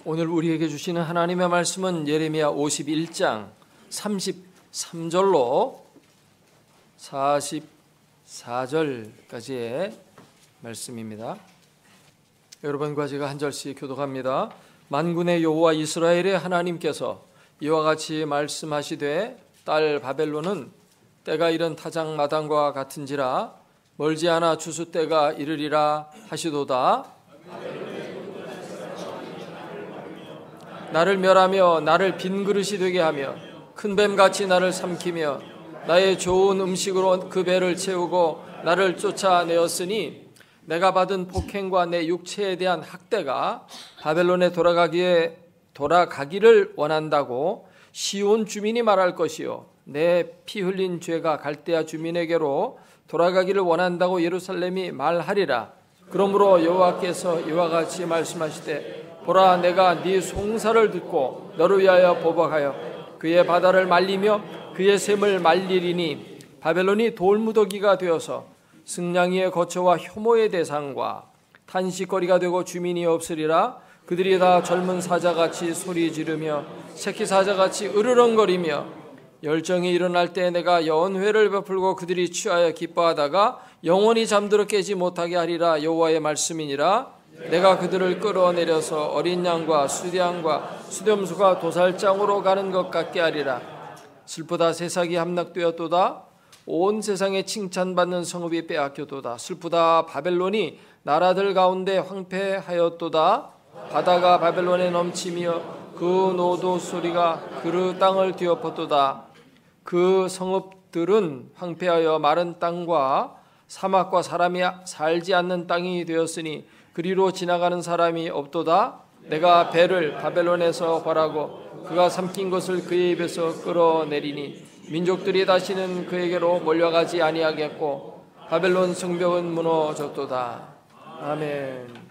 오늘 우리에게 주시는 하나님의 말씀은 예레미야 51장 33절로 44절까지의 말씀입니다. 여러분과 제가 한 절씩 교독합니다. 만군의 여호와 이스라엘의 하나님께서 이와 같이 말씀하시되 딸 바벨론은 때가 이른 타작마당과 같은지라 멀지 않아 추수 때가 이르리라 하시도다. 나를 멸하며 나를 빈 그릇이 되게 하며 큰 뱀같이 나를 삼키며 나의 좋은 음식으로 그 배를 채우고 나를 쫓아내었으니 내가 받은 폭행과 내 육체에 대한 학대가 바벨론에 돌아가기를 원한다고 시온 주민이 말할 것이요 내 피 흘린 죄가 갈대아 주민에게로 돌아가기를 원한다고 예루살렘이 말하리라. 그러므로 여호와께서 이와 같이 말씀하시되 보라, 내가 네 송사를 듣고 너를 위하여 보복하여 그의 바다를 말리며 그의 샘을 말리리니 바벨론이 돌무더기가 되어서 승냥이의 거처와 혐오의 대상과 탄식거리가 되고 주민이 없으리라. 그들이 다 젊은 사자같이 소리 지르며 새끼 사자같이 으르렁거리며 열정이 일어날 때 내가 연회를 베풀고 그들이 취하여 기뻐하다가 영원히 잠들어 깨지 못하게 하리라. 여호와의 말씀이니라. 내가 그들을 끌어내려서 어린 양과 수양과 수렴수가 도살장으로 가는 것 같게 하리라. 슬프다, 세상이 함락되었도다. 온 세상에 칭찬받는 성읍이 빼앗겼도다. 슬프다, 바벨론이 나라들 가운데 황폐하였도다. 바다가 바벨론에 넘치며 그 노도 소리가 그 땅을 뒤엎었도다. 그 성읍들은 황폐하여 마른 땅과 사막과 사람이 살지 않는 땅이 되었으니 그리로 지나가는 사람이 없도다. 내가 배를 바벨론에서 벌하고 그가 삼킨 것을 그의 입에서 끌어내리니 민족들이 다시는 그에게로 몰려가지 아니하겠고 바벨론 성벽은 무너졌도다. 아멘.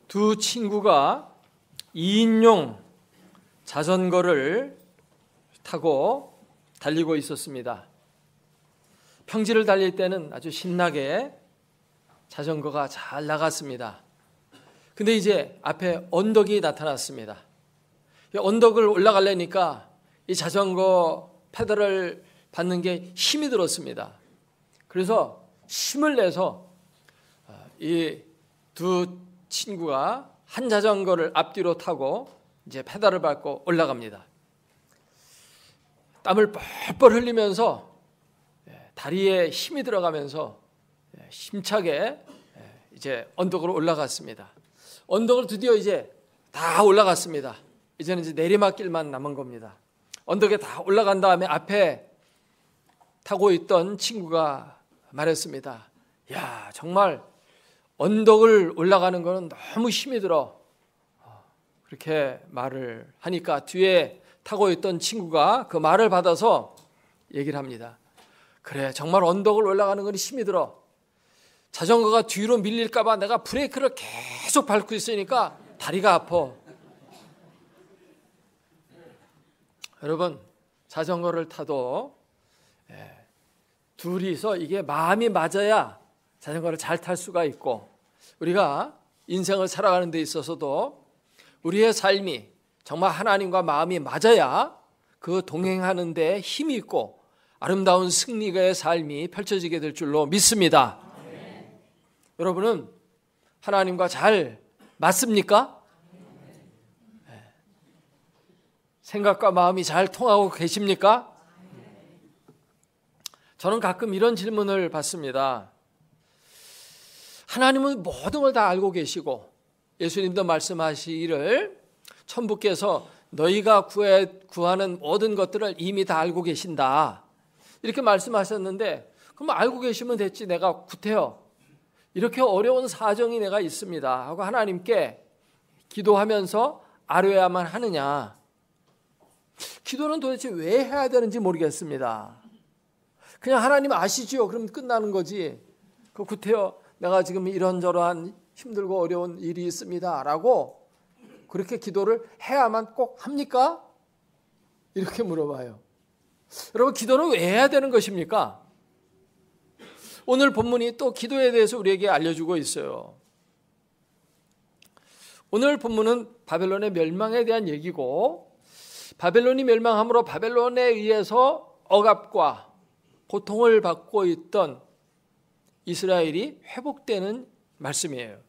두 친구가 2인용 자전거를 타고 달리고 있었습니다. 평지를 달릴 때는 아주 신나게 자전거가 잘 나갔습니다. 근데 이제 앞에 언덕이 나타났습니다. 언덕을 올라가려니까 이 자전거 페달을 밟는 게 힘이 들었습니다. 그래서 힘을 내서 이 두 친구가 한 자전거를 앞뒤로 타고 이제 페달을 밟고 올라갑니다. 땀을 뻘뻘 흘리면서 다리에 힘이 들어가면서 힘차게 이제 언덕으로 올라갔습니다. 언덕을 드디어 이제 다 올라갔습니다. 이제는 이제 내리막길만 남은 겁니다. 언덕에 다 올라간 다음에 앞에 타고 있던 친구가 말했습니다. 야, 정말 언덕을 올라가는 거는 너무 힘이 들어. 그렇게 말을 하니까 뒤에 타고 있던 친구가 그 말을 받아서 얘기를 합니다. 그래, 정말 언덕을 올라가는 건 힘이 들어. 자전거가 뒤로 밀릴까 봐 내가 브레이크를 계속 밟고 있으니까 다리가 아파. 여러분, 자전거를 타도 둘이서 이게 마음이 맞아야 자전거를 잘 탈 수가 있고, 우리가 인생을 살아가는 데 있어서도 우리의 삶이 정말 하나님과 마음이 맞아야 그 동행하는 데 힘이 있고 아름다운 승리의 삶이 펼쳐지게 될 줄로 믿습니다. 네. 여러분은 하나님과 잘 맞습니까? 네. 생각과 마음이 잘 통하고 계십니까? 저는 가끔 이런 질문을 받습니다. 하나님은 모든 걸 다 알고 계시고 예수님도 말씀하시기를 천부께서 너희가 구하는 모든 것들을 이미 다 알고 계신다, 이렇게 말씀하셨는데, 그럼 알고 계시면 됐지, 내가 구태여 이렇게 어려운 사정이 내가 있습니다 하고 하나님께 기도하면서 아뢰야만 하느냐? 기도는 도대체 왜 해야 되는지 모르겠습니다. 그냥 하나님 아시죠? 그럼 끝나는 거지. 그 구태여 내가 지금 이런저런 힘들고 어려운 일이 있습니다 라고 그렇게 기도를 해야만 꼭 합니까? 이렇게 물어봐요. 여러분, 기도는 왜 해야 되는 것입니까? 오늘 본문이 또 기도에 대해서 우리에게 알려주고 있어요. 오늘 본문은 바벨론의 멸망에 대한 얘기고, 바벨론이 멸망함으로 바벨론에 의해서 억압과 고통을 받고 있던 이스라엘이 회복되는 말씀이에요.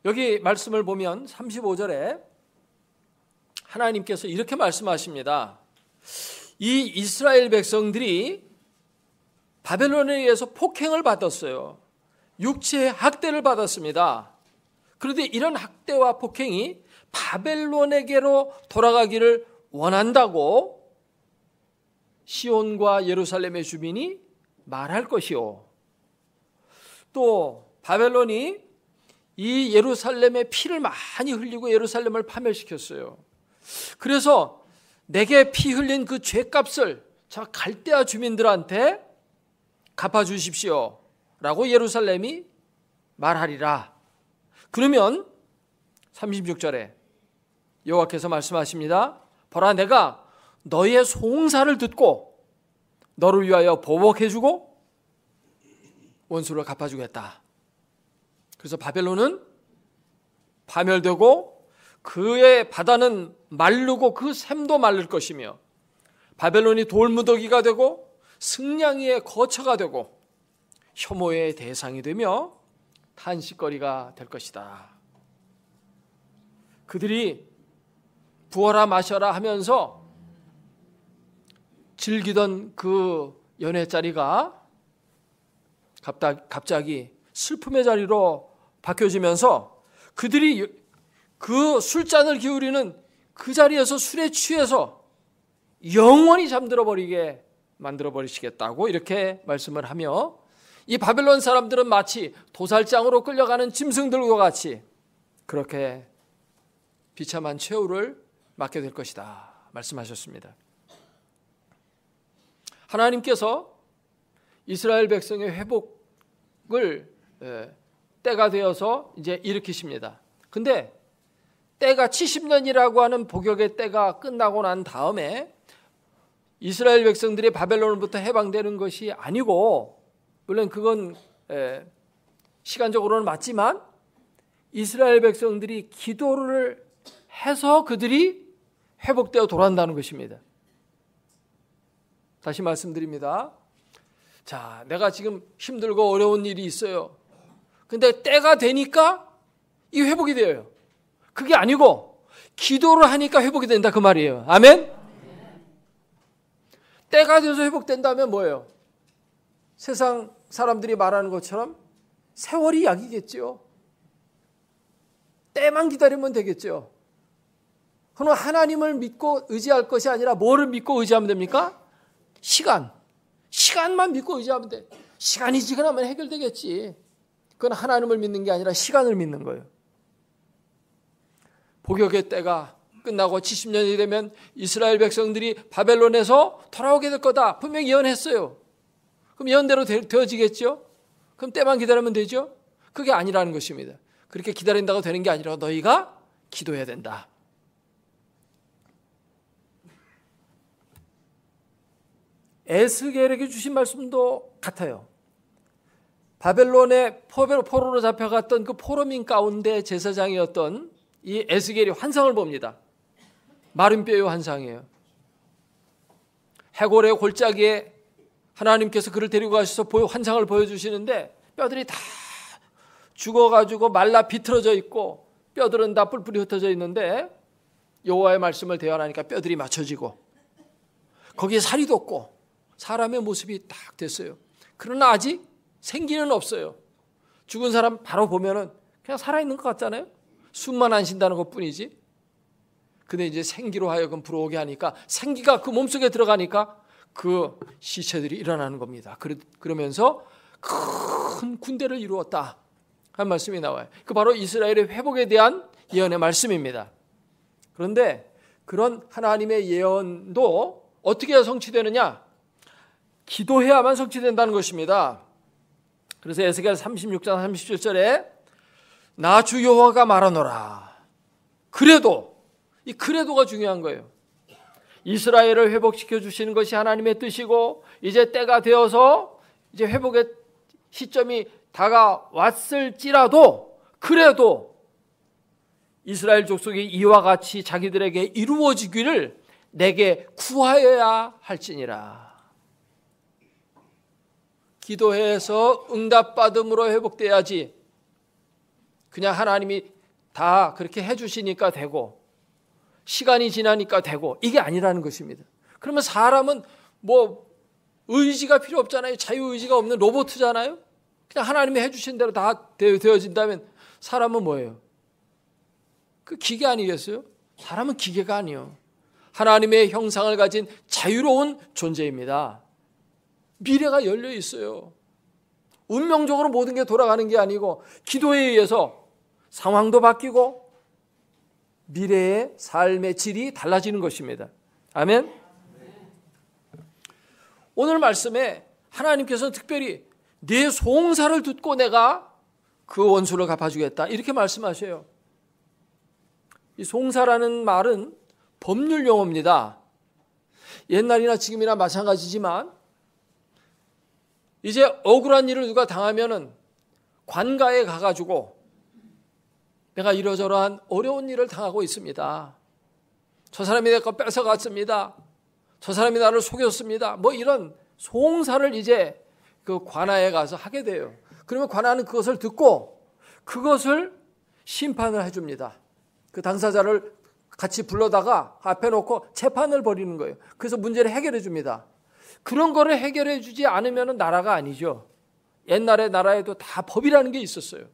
여기 말씀을 보면 35절에 하나님께서 이렇게 말씀하십니다. 이 이스라엘 백성들이 바벨론에 의해서 폭행을 받았어요. 육체의 학대를 받았습니다. 그런데 이런 학대와 폭행이 바벨론에게로 돌아가기를 원한다고 시온과 예루살렘의 주민이 말할 것이요. 또 바벨론이 이 예루살렘의 피를 많이 흘리고 예루살렘을 파멸시켰어요. 그래서 내게 피 흘린 그 죄값을 저 갈대아 주민들한테 갚아주십시오 라고 예루살렘이 말하리라. 그러면 36절에 여호와께서 말씀하십니다. 보라, 내가 너희의 송사를 듣고 너를 위하여 보복해주고 원수를 갚아주겠다. 그래서 바벨론은 파멸되고 그의 바다는 마르고 그 샘도 마를 것이며, 바벨론이 돌무더기가 되고 승냥이의 거처가 되고 혐오의 대상이 되며 탄식거리가 될 것이다. 그들이 부어라 마셔라 하면서 즐기던 그 연회 자리가 갑자기 슬픔의 자리로 바뀌어지면서 그들이 그 술잔을 기울이는 그 자리에서 술에 취해서 영원히 잠들어 버리게 만들어 버리시겠다고 이렇게 말씀을 하며, 이 바벨론 사람들은 마치 도살장으로 끌려가는 짐승들과 같이 그렇게 비참한 최후를 맞게 될 것이다 말씀하셨습니다. 하나님께서 이스라엘 백성의 회복을 때가 되어서 이제 일으키십니다. 근데 때가 70년이라고 하는 복역의 때가 끝나고 난 다음에 이스라엘 백성들이 바벨론으로부터 해방되는 것이 아니고, 물론 그건 시간적으로는 맞지만 이스라엘 백성들이 기도를 해서 그들이 회복되어 돌아온다는 것입니다. 다시 말씀드립니다. 자, 내가 지금 힘들고 어려운 일이 있어요. 근데 때가 되니까 이 회복이 돼요. 그게 아니고 기도를 하니까 회복이 된다 그 말이에요. 아멘? 때가 돼서 회복된다면 뭐예요? 세상 사람들이 말하는 것처럼 세월이 약이겠죠. 때만 기다리면 되겠죠. 그럼 하나님을 믿고 의지할 것이 아니라 뭐를 믿고 의지하면 됩니까? 시간만 믿고 의지하면 돼. 시간이 지나면 해결되겠지. 그건 하나님을 믿는 게 아니라 시간을 믿는 거예요. 복역의 때가 끝나고 70년이 되면 이스라엘 백성들이 바벨론에서 돌아오게 될 거다. 분명히 예언했어요. 그럼 예언대로 되어지겠죠? 그럼 때만 기다리면 되죠? 그게 아니라는 것입니다. 그렇게 기다린다고 되는 게 아니라 너희가 기도해야 된다. 에스겔에게 주신 말씀도 같아요. 바벨론의 포로로 잡혀갔던 그 포로민 가운데 제사장이었던 이 에스겔이 환상을 봅니다. 마른 뼈의 환상이에요. 해골의 골짜기에 하나님께서 그를 데리고 가셔서 환상을 보여주시는데 뼈들이 다 죽어가지고 말라 비틀어져 있고 뼈들은 다 뿔뿔이 흩어져 있는데 여호와의 말씀을 대언하니까 뼈들이 맞춰지고 거기에 살이 돋고 사람의 모습이 딱 됐어요. 그러나 아직 생기는 없어요. 죽은 사람 바로 보면은 그냥 살아있는 것 같잖아요. 숨만 안 쉰다는 것뿐이지. 근데 이제 생기로 하여금 불어오게 하니까 생기가 그 몸속에 들어가니까 그 시체들이 일어나는 겁니다. 그러면서 큰 군대를 이루었다 한 말씀이 나와요. 그 바로 이스라엘의 회복에 대한 예언의 말씀입니다. 그런데 그런 하나님의 예언도 어떻게 해야 성취되느냐? 기도해야만 성취된다는 것입니다. 그래서 에스겔 36장 37절에 나 주 여호와가 말하노라. 그래도 이 그래도가 중요한 거예요. 이스라엘을 회복시켜 주시는 것이 하나님의 뜻이고 이제 때가 되어서 이제 회복의 시점이 다가왔을지라도 그래도 이스라엘 족속이 이와 같이 자기들에게 이루어지기를 내게 구하여야 할지니라. 기도해서 응답받음으로 회복돼야지 그냥 하나님이 다 그렇게 해주시니까 되고 시간이 지나니까 되고 이게 아니라는 것입니다. 그러면 사람은 뭐 의지가 필요 없잖아요. 자유의지가 없는 로봇이잖아요. 그냥 하나님이 해주신 대로 다 되어진다면 사람은 뭐예요? 그 기계 아니겠어요? 사람은 기계가 아니에요. 하나님의 형상을 가진 자유로운 존재입니다. 미래가 열려 있어요. 운명적으로 모든 게 돌아가는 게 아니고 기도에 의해서 상황도 바뀌고 미래의 삶의 질이 달라지는 것입니다. 아멘. 오늘 말씀에 하나님께서는 특별히 내 송사를 듣고 내가 그 원수를 갚아주겠다 이렇게 말씀하셔요. 이 송사라는 말은 법률 용어입니다. 옛날이나 지금이나 마찬가지지만 이제 억울한 일을 누가 당하면은 관가에 가가지고 내가 이러저러한 어려운 일을 당하고 있습니다. 저 사람이 내 거 뺏어갔습니다. 저 사람이 나를 속였습니다. 뭐 이런 송사를 이제 그 관아에 가서 하게 돼요. 그러면 관아는 그것을 듣고 그것을 심판을 해줍니다. 그 당사자를 같이 불러다가 앞에 놓고 재판을 벌이는 거예요. 그래서 문제를 해결해 줍니다. 그런 거를 해결해 주지 않으면 나라가 아니죠. 옛날에 나라에도 다 법이라는 게 있었어요.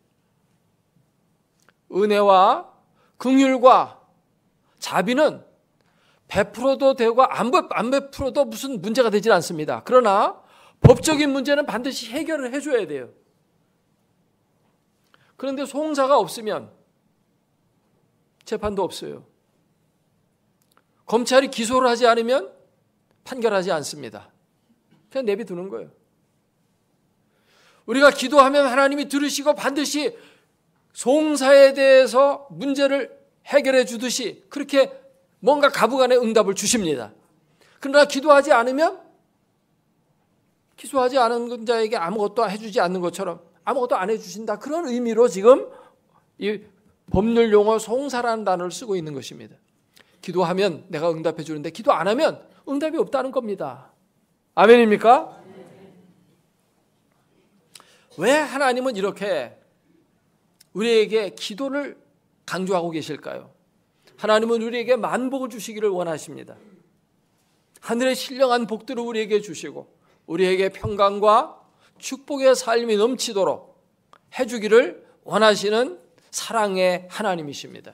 은혜와 긍휼과 자비는 베풀어도 되고 안 베풀어도 무슨 문제가 되질 않습니다. 그러나 법적인 문제는 반드시 해결을 해줘야 돼요. 그런데 송사가 없으면 재판도 없어요. 검찰이 기소를 하지 않으면 판결하지 않습니다. 그냥 내비두는 거예요. 우리가 기도하면 하나님이 들으시고 반드시 송사에 대해서 문제를 해결해 주듯이 그렇게 뭔가 가부간의 응답을 주십니다. 그러나 기도하지 않은 자에게 아무것도 해주지 않는 것처럼 아무것도 안 해주신다. 그런 의미로 지금 이 법률 용어 송사라는 단어를 쓰고 있는 것입니다. 기도하면 내가 응답해 주는데 기도 안 하면 응답이 없다는 겁니다. 아멘입니까? 왜 하나님은 이렇게 우리에게 기도를 강조하고 계실까요? 하나님은 우리에게 만복을 주시기를 원하십니다. 하늘의 신령한 복들을 우리에게 주시고 우리에게 평강과 축복의 삶이 넘치도록 해주기를 원하시는 사랑의 하나님이십니다.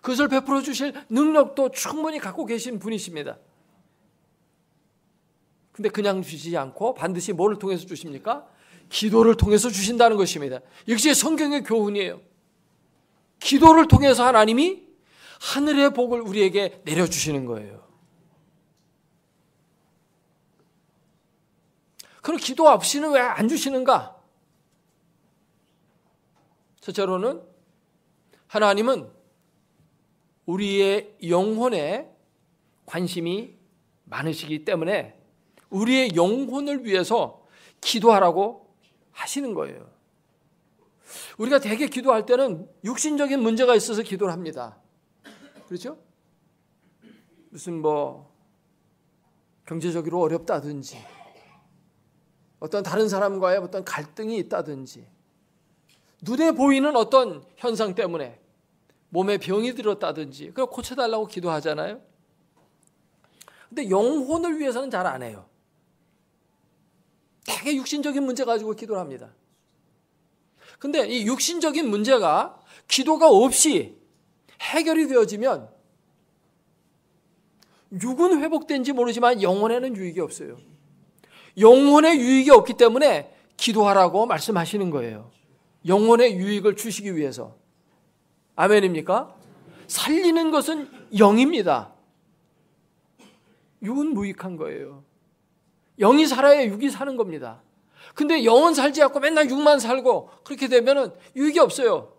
그것을 베풀어 주실 능력도 충분히 갖고 계신 분이십니다. 근데 그냥 주시지 않고 반드시 뭐를 통해서 주십니까? 기도를 통해서 주신다는 것입니다. 이것이 성경의 교훈이에요. 기도를 통해서 하나님이 하늘의 복을 우리에게 내려주시는 거예요. 그럼 기도 없이는 왜 안 주시는가? 첫째로는 하나님은 우리의 영혼에 관심이 많으시기 때문에 우리의 영혼을 위해서 기도하라고 하시는 거예요. 우리가 대개 기도할 때는 육신적인 문제가 있어서 기도를 합니다. 그렇죠? 무슨 경제적으로 어렵다든지 어떤 다른 사람과의 어떤 갈등이 있다든지 눈에 보이는 어떤 현상 때문에 몸에 병이 들었다든지 그걸 고쳐달라고 기도하잖아요. 근데 영혼을 위해서는 잘 안 해요. 되게 육신적인 문제 가지고 기도를 합니다. 근데 이 육신적인 문제가 기도가 없이 해결이 되어지면 육은 회복된지 모르지만 영혼에는 유익이 없어요. 영혼의 유익이 없기 때문에 기도하라고 말씀하시는 거예요. 영혼의 유익을 주시기 위해서. 아멘입니까? 살리는 것은 영입니다. 육은 무익한 거예요. 영이 살아야 육이 사는 겁니다. 근데 영은 살지 않고 맨날 육만 살고 그렇게 되면은 유익이 없어요.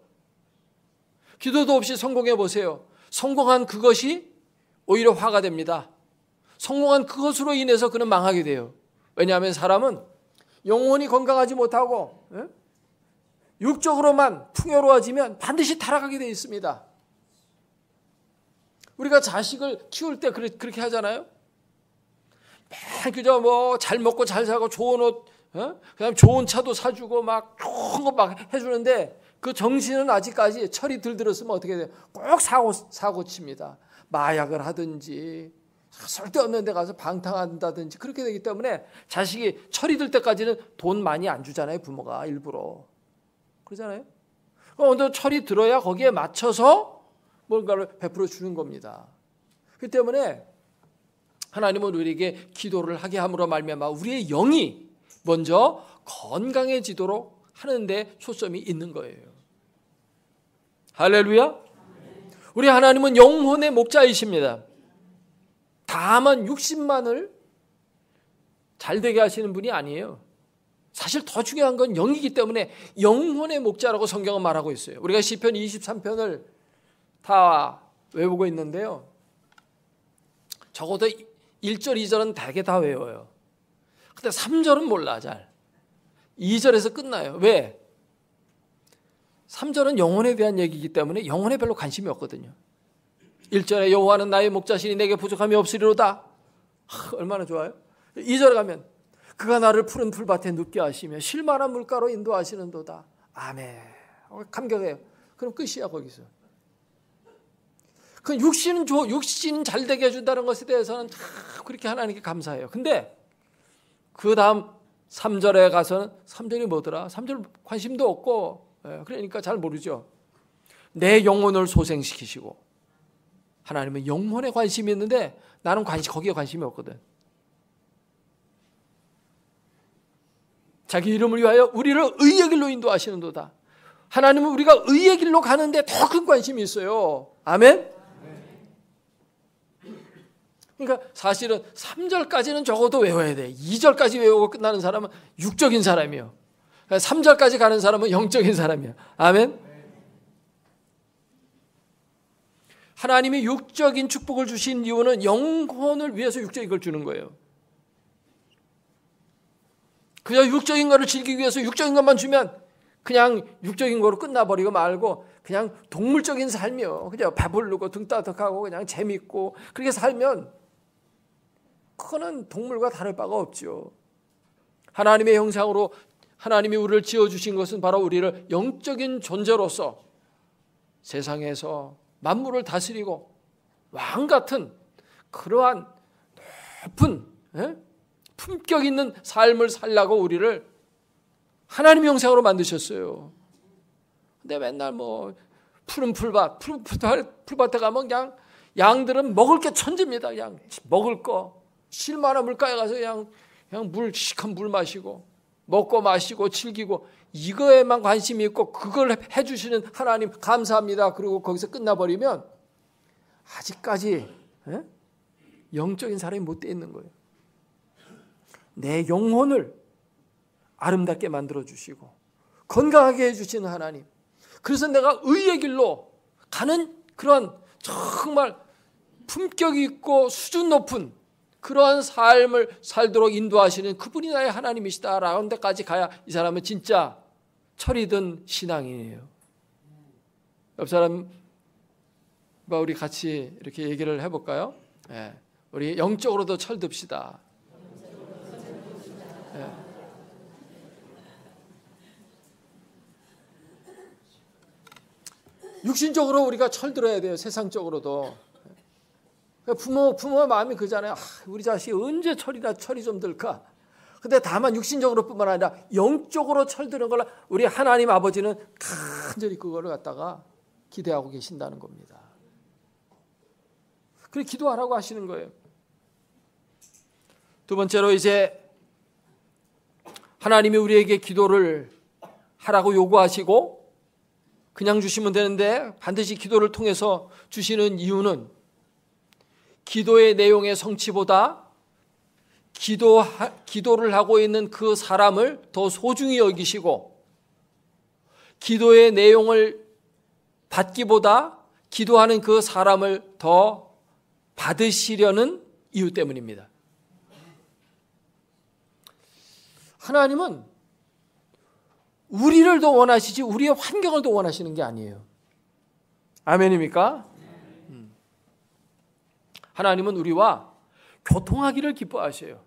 기도도 없이 성공해 보세요. 성공한 그것이 오히려 화가 됩니다. 성공한 그것으로 인해서 그는 망하게 돼요. 왜냐하면 사람은 영혼이 건강하지 못하고 육적으로만 풍요로워지면 반드시 타락하게 되어 있습니다. 우리가 자식을 키울 때 그렇게 하잖아요. 그저 잘 먹고 잘 사고 좋은 옷, 그다음 좋은 차도 사주고 막 좋은 거 막 해주는데 그 정신은 아직까지 철이 들들었으면 어떻게 돼요? 꼭 사고 칩니다. 마약을 하든지 쓸데없는 데 가서 방탕한다든지 그렇게 되기 때문에 자식이 철이 들 때까지는 돈 많이 안 주잖아요. 부모가 일부러. 그러잖아요. 그럼 철이 들어야 거기에 맞춰서 뭔가를 베풀어 주는 겁니다. 그렇기 때문에 하나님은 우리에게 기도를 하게 함으로 말미암아 우리의 영이 먼저 건강해지도록 하는 데 초점이 있는 거예요. 할렐루야. 우리 하나님은 영혼의 목자이십니다. 다만 육신만을 잘 되게 하시는 분이 아니에요. 사실 더 중요한 건 영이기 때문에 영혼의 목자라고 성경은 말하고 있어요. 우리가 시편 23편을 다 외우고 있는데요. 적어도 1절, 2절은 대개 다 외워요. 근데 3절은 몰라 잘. 2절에서 끝나요. 왜? 3절은 영혼에 대한 얘기이기 때문에 영혼에 별로 관심이 없거든요. 1절에 여호와는 나의 목자시니 내게 부족함이 없으리로다. 얼마나 좋아요. 2절에 가면 그가 나를 푸른 풀밭에 눕게 하시며 쉴만한 물가로 인도하시는도다. 아멘. 감격해요. 그럼 끝이야 거기서. 그 육신 잘 되게 해준다는 것에 대해서는 그렇게 하나님께 감사해요. 근데 그 다음 3절에 가서는 3절이 뭐더라? 3절 관심도 없고 그러니까 잘 모르죠. 내 영혼을 소생시키시고 하나님은 영혼에 관심이 있는데 나는 거기에 관심이 없거든. 자기 이름을 위하여 우리를 의의 길로 인도하시는도다. 하나님은 우리가 의의 길로 가는데 더 큰 관심이 있어요. 아멘? 그러니까 사실은 3절까지는 적어도 외워야 돼. 2절까지 외우고 끝나는 사람은 육적인 사람이에요. 3절까지 가는 사람은 영적인 사람이야. 아멘. 하나님이 육적인 축복을 주신 이유는 영혼을 위해서 육적인 걸 주는 거예요. 그냥 육적인 거를 즐기기 위해서 육적인 것만 주면 그냥 육적인 거로 끝나버리고 말고 그냥 동물적인 삶이요. 그냥 배부르고 등 따뜻하고 그냥 재밌고 그렇게 살면 그거는 동물과 다를 바가 없죠. 하나님의 형상으로 하나님이 우리를 지어주신 것은 바로 우리를 영적인 존재로서 세상에서 만물을 다스리고 왕 같은 그러한 높은 품격 있는 삶을 살라고 우리를 하나님의 형상으로 만드셨어요. 근데 맨날 뭐 푸른 풀밭에 가면 그냥 양들은 먹을 게 천지입니다. 그냥 먹을 거 실만한 물가에 가서 그냥 시큰 물 마시고 먹고 마시고 즐기고 이거에만 관심이 있고 그걸 해주시는 하나님 감사합니다. 그리고 거기서 끝나버리면 아직까지 영적인 사람이 못 돼 있는 거예요. 내 영혼을 아름답게 만들어주시고 건강하게 해주시는 하나님. 그래서 내가 의의 길로 가는 그런 정말 품격 있고 수준 높은 그러한 삶을 살도록 인도하시는 그분이 나의 하나님이시다라는 데까지 가야 이 사람은 진짜 철이 든 신앙이에요. 옆 사람과 우리 같이 이렇게 얘기를 해볼까요? 네. 우리 영적으로도 철듭시다. 네. 육신적으로 우리가 철들어야 돼요. 세상적으로도. 부모 마음이 그잖아요. 우리 자식이 언제 철이 좀 들까? 근데 다만 육신적으로 뿐만 아니라 영적으로 철드는 걸 우리 하나님 아버지는 간절히 그거를 갖다가 기대하고 계신다는 겁니다. 그래 기도하라고 하시는 거예요. 두 번째로 이제 하나님이 우리에게 기도를 하라고 요구하시고 그냥 주시면 되는데 반드시 기도를 통해서 주시는 이유는 기도의 내용의 성취보다 기도를 하고 있는 그 사람을 더 소중히 여기시고 기도의 내용을 받기보다 기도하는 그 사람을 더 받으시려는 이유 때문입니다. 하나님은 우리를 더 원하시지 우리의 환경을 더 원하시는 게 아니에요. 아멘입니까? 하나님은 우리와 교통하기를 기뻐하셔요.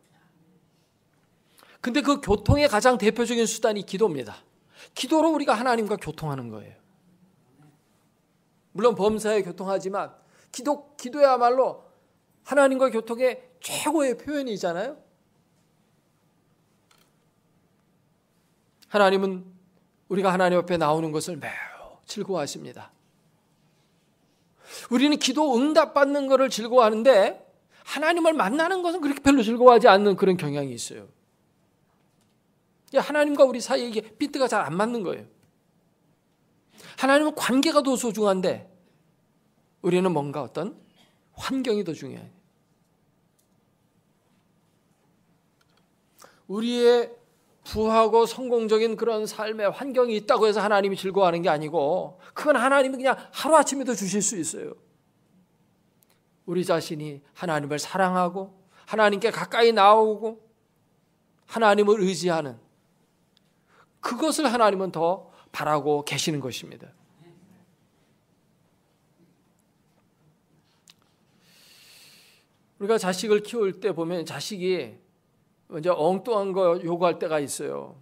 근데 그 교통의 가장 대표적인 수단이 기도입니다. 기도로 우리가 하나님과 교통하는 거예요. 물론 범사에 교통하지만 기도야말로 하나님과 교통의 최고의 표현이잖아요. 하나님은 우리가 하나님 앞에 나오는 것을 매우 즐거워하십니다. 우리는 기도 응답받는 것을 즐거워하는데 하나님을 만나는 것은 그렇게 별로 즐거워하지 않는 그런 경향이 있어요. 하나님과 우리 사이에 이게 비트가 잘 안 맞는 거예요. 하나님은 관계가 더 소중한데 우리는 뭔가 어떤 환경이 더 중요해요. 우리의 부하고 성공적인 그런 삶의 환경이 있다고 해서 하나님이 즐거워하는 게 아니고 그건 하나님이 그냥 하루아침에도 주실 수 있어요. 우리 자신이 하나님을 사랑하고 하나님께 가까이 나오고 하나님을 의지하는 그것을 하나님은 더 바라고 계시는 것입니다. 우리가 자식을 키울 때 보면 자식이 이제 엉뚱한 거 요구할 때가 있어요.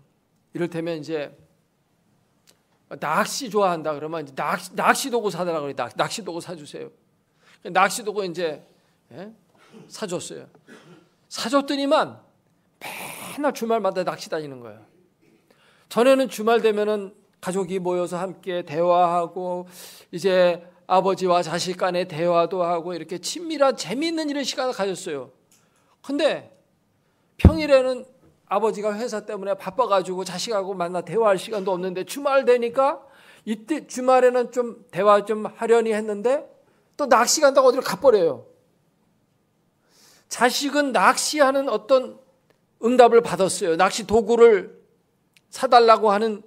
이를테면 이제 낚시 좋아한다 그러면 이제 낚시 도구 사달라고 그래. 낚시 도구 사주세요. 낚시 도구 이제 사줬어요. 사줬더니만 맨날 주말마다 낚시 다니는 거예요. 전에는 주말 되면은 가족이 모여서 함께 대화하고 이제 아버지와 자식 간의 대화도 하고 이렇게 친밀한 재미있는 이런 시간을 가졌어요. 근데 평일에는 아버지가 회사 때문에 바빠가지고 자식하고 만나 대화할 시간도 없는데 주말 되니까 이때 주말에는 좀 대화 좀 하려니 했는데 또 낚시 간다고 어디로 가버려요. 자식은 낚시하는 어떤 응답을 받았어요. 낚시 도구를 사달라고 하는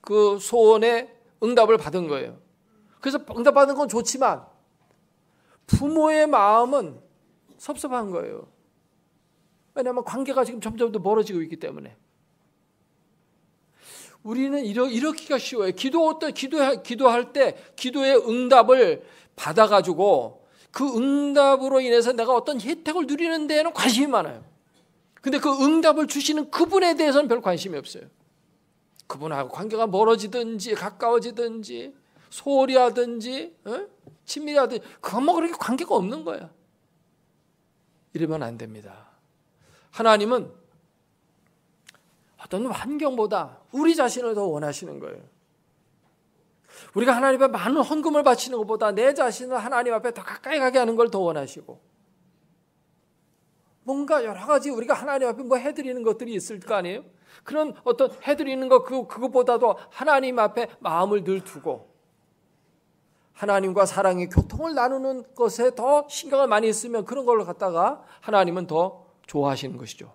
그 소원에 응답을 받은 거예요. 그래서 응답받은 건 좋지만 부모의 마음은 섭섭한 거예요. 왜냐하면 관계가 지금 점점 더 멀어지고 있기 때문에. 우리는 이렇기가 쉬워요. 기도할 때 기도의 응답을 받아가지고 그 응답으로 인해서 내가 어떤 혜택을 누리는 데에는 관심이 많아요. 근데 그 응답을 주시는 그분에 대해서는 별 관심이 없어요. 그분하고 관계가 멀어지든지 가까워지든지 소홀히 하든지 친밀히 하든지 그건 뭐 그렇게 관계가 없는 거야. 이러면 안 됩니다. 하나님은 어떤 환경보다 우리 자신을 더 원하시는 거예요. 우리가 하나님 앞에 많은 헌금을 바치는 것보다 내 자신을 하나님 앞에 더 가까이 가게 하는 걸 더 원하시고, 뭔가 여러 가지 우리가 하나님 앞에 뭐 해드리는 것들이 있을 거 아니에요? 그런 어떤 해드리는 것 그것보다도 하나님 앞에 마음을 늘 두고 하나님과 사랑의 교통을 나누는 것에 더 신경을 많이 쓰면 그런 걸로 갖다가 하나님은 더 좋아하시는 것이죠.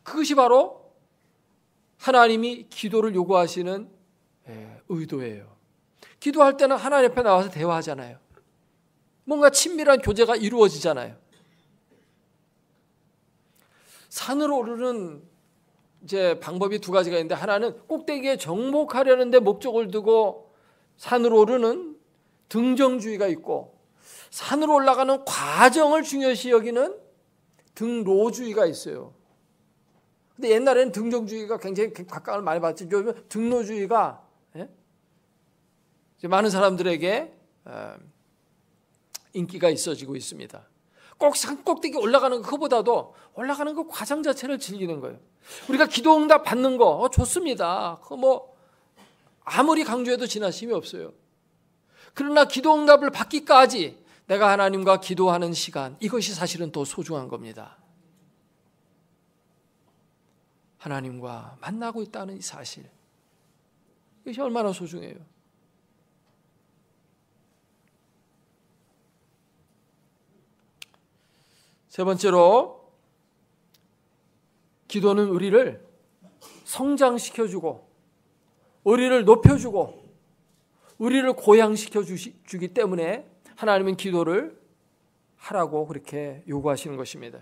그것이 바로 하나님이 기도를 요구하시는 의도예요. 기도할 때는 하나님 앞에 나와서 대화하잖아요. 뭔가 친밀한 교제가 이루어지잖아요. 산으로 오르는 이제 방법이 두 가지가 있는데, 하나는 꼭대기에 정복하려는 데 목적을 두고 산으로 오르는 등정주의가 있고, 산으로 올라가는 과정을 중요시 여기는 등로주의가 있어요. 근데 옛날에는 등정주의가 굉장히 각광을 많이 받지, 요즘은 등로주의가 많은 사람들에게 인기가 있어지고 있습니다. 꼭 산 꼭대기 올라가는 그거보다도 올라가는 그 과정 자체를 즐기는 거예요. 우리가 기도 응답 받는 거 좋습니다. 그거 뭐 아무리 강조해도 지나침이 없어요. 그러나 기도 응답을 받기까지 내가 하나님과 기도하는 시간, 이것이 사실은 더 소중한 겁니다. 하나님과 만나고 있다는 이 사실, 이것이 얼마나 소중해요. 세 번째로, 기도는 우리를 성장시켜주고 우리를 높여주고 우리를 고양시켜주기 때문에 하나님은 기도를 하라고 그렇게 요구하시는 것입니다.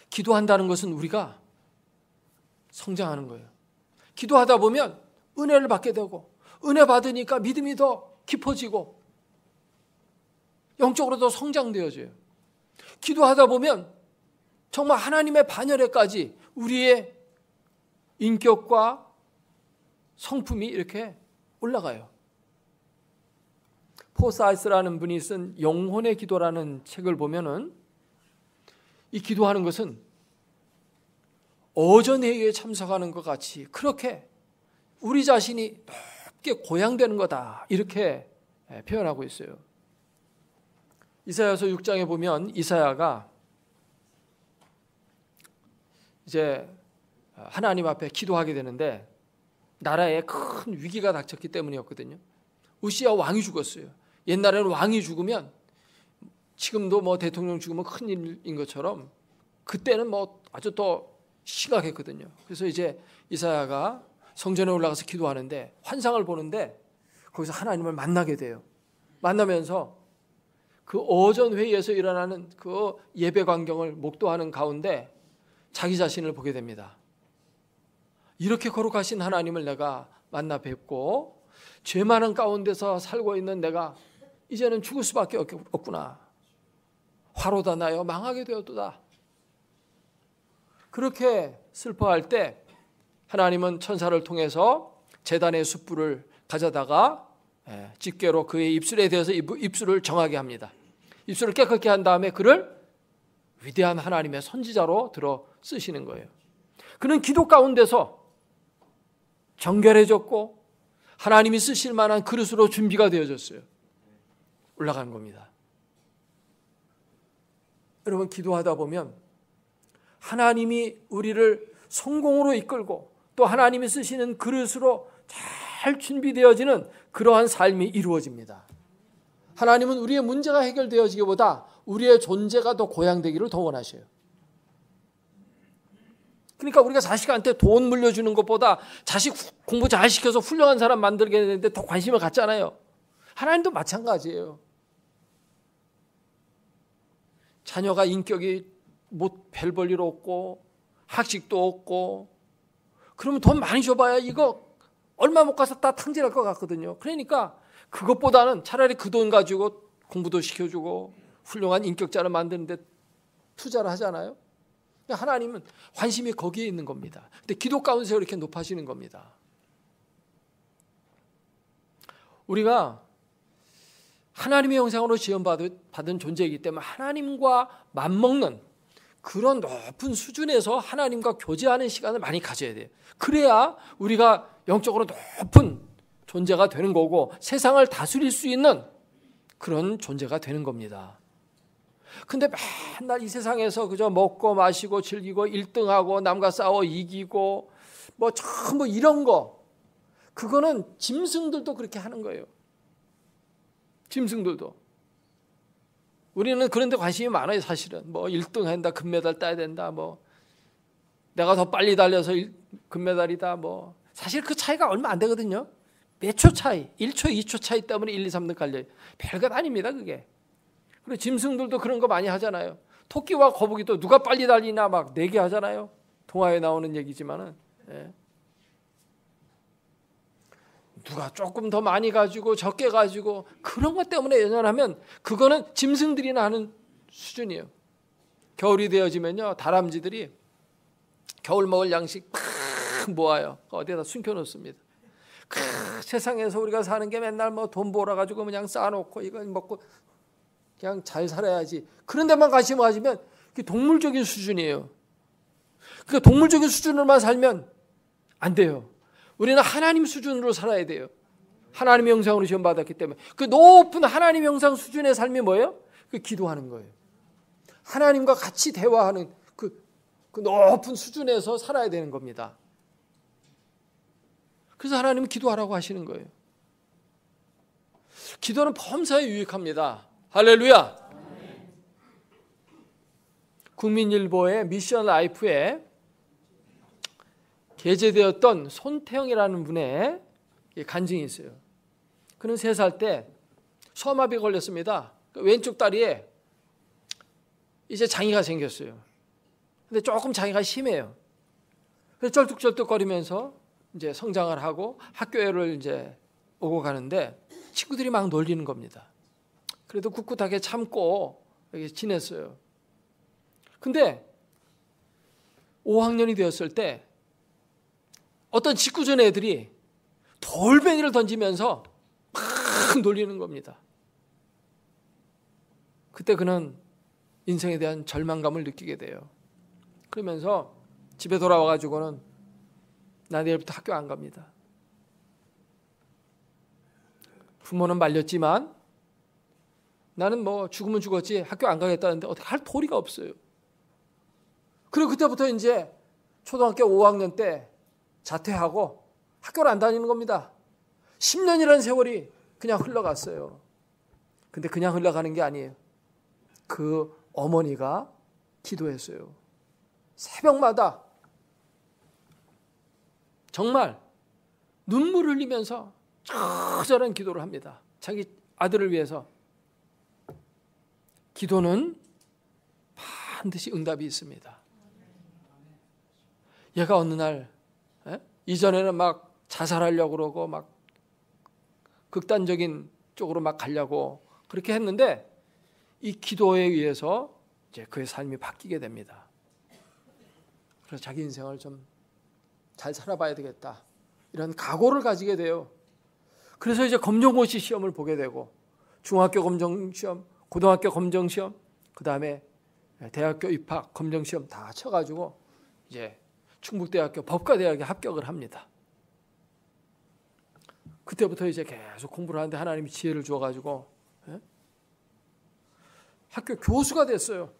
기도한다는 것은 우리가 성장하는 거예요. 기도하다 보면 은혜를 받게 되고, 은혜 받으니까 믿음이 더 깊어지고 영적으로 더 성장되어져요. 기도하다 보면 정말 하나님의 반열에까지 우리의 인격과 성품이 이렇게 올라가요. 포사이스라는 분이 쓴 영혼의 기도라는 책을 보면은 이 기도하는 것은 어전회의에 참석하는 것 같이 그렇게 우리 자신이 높게 고양되는 거다, 이렇게 표현하고 있어요. 이사야서 6장에 보면 이사야가 이제 하나님 앞에 기도하게 되는데 나라에 큰 위기가 닥쳤기 때문이었거든요. 우시야 왕이 죽었어요. 옛날에는 왕이 죽으면, 지금도 뭐 대통령 죽으면 큰일인 것처럼 그때는 뭐 아주 더 심각했거든요. 그래서 이제 이사야가 성전에 올라가서 기도하는데 환상을 보는데 거기서 하나님을 만나게 돼요. 만나면서 그 어전 회의에서 일어나는 그 예배 광경을 목도하는 가운데 자기 자신을 보게 됩니다. 이렇게 거룩하신 하나님을 내가 만나 뵙고 죄 많은 가운데서 살고 있는 내가 이제는 죽을 수밖에 없구나. 화로다 나여 망하게 되었도다. 그렇게 슬퍼할 때 하나님은 천사를 통해서 제단의 숯불을 가져다가 집게로 그의 입술에 대해서 입술을 정하게 합니다. 입술을 깨끗게 한 다음에 그를 위대한 하나님의 선지자로 들어 쓰시는 거예요. 그는 기도 가운데서 정결해졌고 하나님이 쓰실 만한 그릇으로 준비가 되어졌어요. 올라가는 겁니다. 여러분, 기도하다 보면 하나님이 우리를 성공으로 이끌고 또 하나님이 쓰시는 그릇으로 잘 준비되어지는 그러한 삶이 이루어집니다. 하나님은 우리의 문제가 해결되어지기보다 우리의 존재가 더 고양되기를 더 원하셔요. 그러니까 우리가 자식한테 돈 물려주는 것보다 자식 공부 잘 시켜서 훌륭한 사람 만들게 되는데 더 관심을 갖잖아요. 하나님도 마찬가지예요. 자녀가 인격이 별 볼일 없고 학식도 없고 그러면 돈 많이 줘봐야 이거 얼마 못 가서 다 탕진할 것 같거든요. 그러니까 그것보다는 차라리 그 돈 가지고 공부도 시켜주고 훌륭한 인격자를 만드는데 투자를 하잖아요. 하나님은 관심이 거기에 있는 겁니다. 근데 기도 가운데서 이렇게 높아지는 겁니다. 우리가 하나님의 형상으로 지원받은 존재이기 때문에 하나님과 맞먹는 그런 높은 수준에서 하나님과 교제하는 시간을 많이 가져야 돼요. 그래야 우리가 영적으로 높은 존재가 되는 거고 세상을 다스릴 수 있는 그런 존재가 되는 겁니다. 근데 맨날 이 세상에서 그저 먹고 마시고 즐기고 1등하고 남과 싸워 이기고 뭐 전부 이런 거, 그거는 짐승들도 그렇게 하는 거예요. 짐승들도. 우리는 그런 데 관심이 많아요. 사실은 뭐 1등 한다, 금메달 따야 된다, 뭐 내가 더 빨리 달려서 금메달이다, 뭐 사실 그 차이가 얼마 안 되거든요. 몇 초 차이, 1초, 2초 차이 때문에 1, 2, 3등 갈려요. 별것 아닙니다, 그게. 그리고 짐승들도 그런 거 많이 하잖아요. 토끼와 거북이도 누가 빨리 달리나 막 내기 하잖아요. 동화에 나오는 얘기지만은. 예. 누가 조금 더 많이 가지고 적게 가지고 그런 것 때문에 연연하면 그거는 짐승들이나 하는 수준이에요. 겨울이 되어지면요, 다람쥐들이 겨울 먹을 양식 팍 모아요. 어디에다 숨겨놓습니다. 세상에서 우리가 사는 게 맨날 뭐 돈 벌어가지고 그냥 쌓아놓고 이거 먹고 그냥 잘 살아야지. 그런 데만 관심 가지면 그게 동물적인 수준이에요. 그러니까 동물적인 수준으로만 살면 안 돼요. 우리는 하나님 수준으로 살아야 돼요. 하나님의 형상으로 지원받았기 때문에. 그 높은 하나님 형상 수준의 삶이 뭐예요? 그 기도하는 거예요. 하나님과 같이 대화하는 그 높은 수준에서 살아야 되는 겁니다. 그래서 하나님은 기도하라고 하시는 거예요. 기도는 범사에 유익합니다. 할렐루야. 국민일보의 미션 라이프에 게재되었던 손태영이라는 분의 간증이 있어요. 그는 3살 때 소아마비가 걸렸습니다. 왼쪽 다리에 이제 장애가 생겼어요. 근데 조금 장애가 심해요. 그래서 쩔뚝쩔뚝거리면서 이제 성장을 하고 학교를 이제 오고 가는데 친구들이 막 놀리는 겁니다. 그래도 꿋꿋하게 참고 이렇게 지냈어요. 근데 5학년이 되었을 때 어떤 직구전 애들이 돌멩이를 던지면서 막 놀리는 겁니다. 그때 그는 인생에 대한 절망감을 느끼게 돼요. 그러면서 집에 돌아와가지고는 나 내일부터 학교 안 갑니다. 부모는 말렸지만 나는 뭐 죽으면 죽었지 학교 안 가겠다는데 어떻게 할 도리가 없어요. 그리고 그때부터 이제 초등학교 5학년 때 자퇴하고 학교를 안 다니는 겁니다. 10년이라는 세월이 그냥 흘러갔어요. 근데 그냥 흘러가는 게 아니에요. 그 어머니가 기도했어요. 새벽마다 정말 눈물 흘리면서 처절한 기도를 합니다. 자기 아들을 위해서. 기도는 반드시 응답이 있습니다. 얘가 어느 날 이전에는 막 자살하려고 그러고 막 극단적인 쪽으로 막 가려고 그렇게 했는데 이 기도에 의해서 이제 그의 삶이 바뀌게 됩니다. 그래서 자기 인생을 좀 잘 살아봐야 되겠다. 이런 각오를 가지게 돼요. 그래서 이제 검정고시 시험을 보게 되고 중학교 검정시험, 고등학교 검정시험, 그 다음에 대학교 입학 검정시험 다 쳐가지고 이제 충북대학교 법과대학에 합격을 합니다. 그때부터 이제 계속 공부를 하는데 하나님이 지혜를 주어가지고 학교 교수가 됐어요.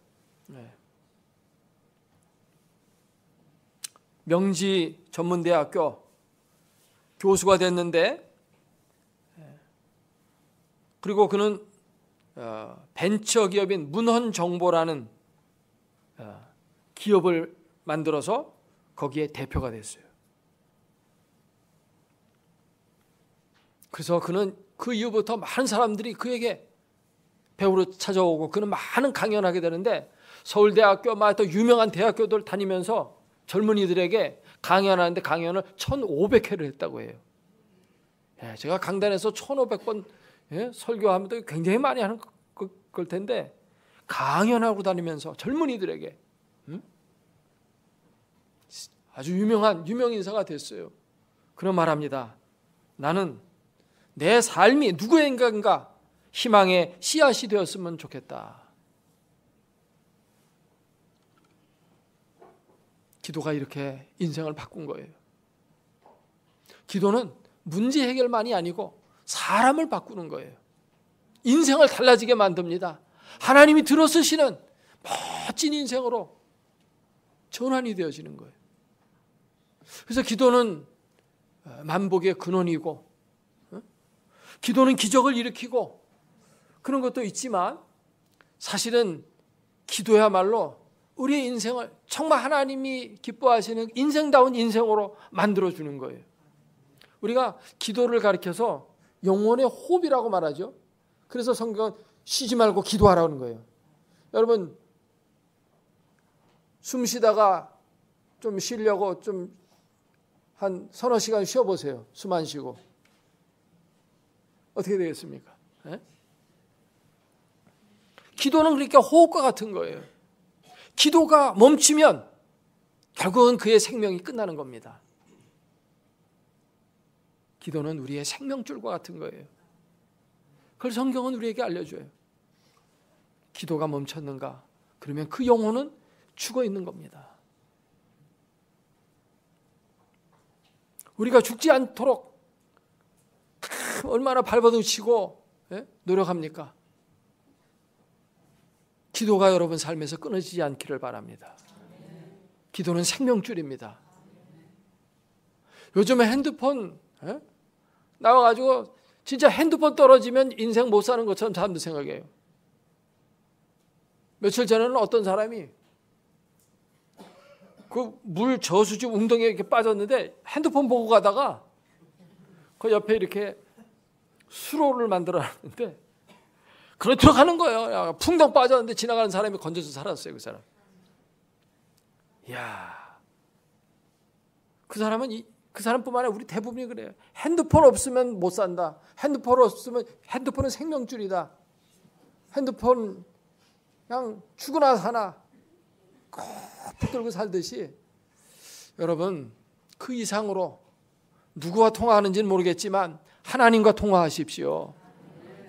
명지 전문대학교 교수가 됐는데 그리고 그는 벤처기업인 문헌정보라는 기업을 만들어서 거기에 대표가 됐어요. 그래서 그는 그 이후부터 많은 사람들이 그에게 배우러 찾아오고 그는 많은 강연하게 되는데 서울대학교 또 유명한 대학교들 다니면서 젊은이들에게 강연하는데 강연을 1,500회를 했다고 해요. 제가 강단에서 1,500번 설교하면 굉장히 많이 하는 걸 텐데 강연하고 다니면서 젊은이들에게 아주 유명 인사가 됐어요. 그런 말합니다. 나는 내 삶이 누구인가 희망의 씨앗이 되었으면 좋겠다. 기도가 이렇게 인생을 바꾼 거예요. 기도는 문제 해결만이 아니고 사람을 바꾸는 거예요. 인생을 달라지게 만듭니다. 하나님이 들어쓰시는 멋진 인생으로 전환이 되어지는 거예요. 그래서 기도는 만복의 근원이고 기도는 기적을 일으키고 그런 것도 있지만 사실은 기도야말로 우리의 인생을 정말 하나님이 기뻐하시는 인생다운 인생으로 만들어주는 거예요. 우리가 기도를 가리켜서 영혼의 호흡이라고 말하죠. 그래서 성경은 쉬지 말고 기도하라는 거예요. 여러분 숨 쉬다가 좀 쉬려고 좀 한 서너 시간 쉬어보세요. 숨 안 쉬고 어떻게 되겠습니까? 기도는 그러니까 호흡과 같은 거예요. 기도가 멈추면 결국은 그의 생명이 끝나는 겁니다. 기도는 우리의 생명줄과 같은 거예요. 그걸 성경은 우리에게 알려줘요. 기도가 멈췄는가? 그러면 그 영혼은 죽어 있는 겁니다. 우리가 죽지 않도록 얼마나 발버둥치고 노력합니까? 기도가 여러분 삶에서 끊어지지 않기를 바랍니다. 기도는 생명줄입니다. 요즘에 핸드폰 나와가지고 진짜 핸드폰 떨어지면 인생 못 사는 것처럼 사람들 생각해요. 며칠 전에는 어떤 사람이 그 물 저수지 웅덩이에 이렇게 빠졌는데 핸드폰 보고 가다가 그 옆에 이렇게 수로를 만들어 놨는데 그래 들어가는 거예요. 풍덩 빠졌는데 지나가는 사람이 건져서 살았어요. 그 사람. 이야, 그 사람뿐만 아니라 우리 대부분이 그래요. 핸드폰 없으면 못 산다. 핸드폰 없으면 핸드폰은 생명줄이다. 핸드폰 그냥 죽으나 사나 꼭 붙들고 살듯이 여러분 그 이상으로 누구와 통화하는지는 모르겠지만 하나님과 통화하십시오.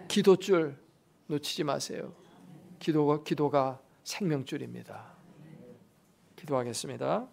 기도줄 놓치지 마세요. 기도가 생명줄입니다. 기도하겠습니다.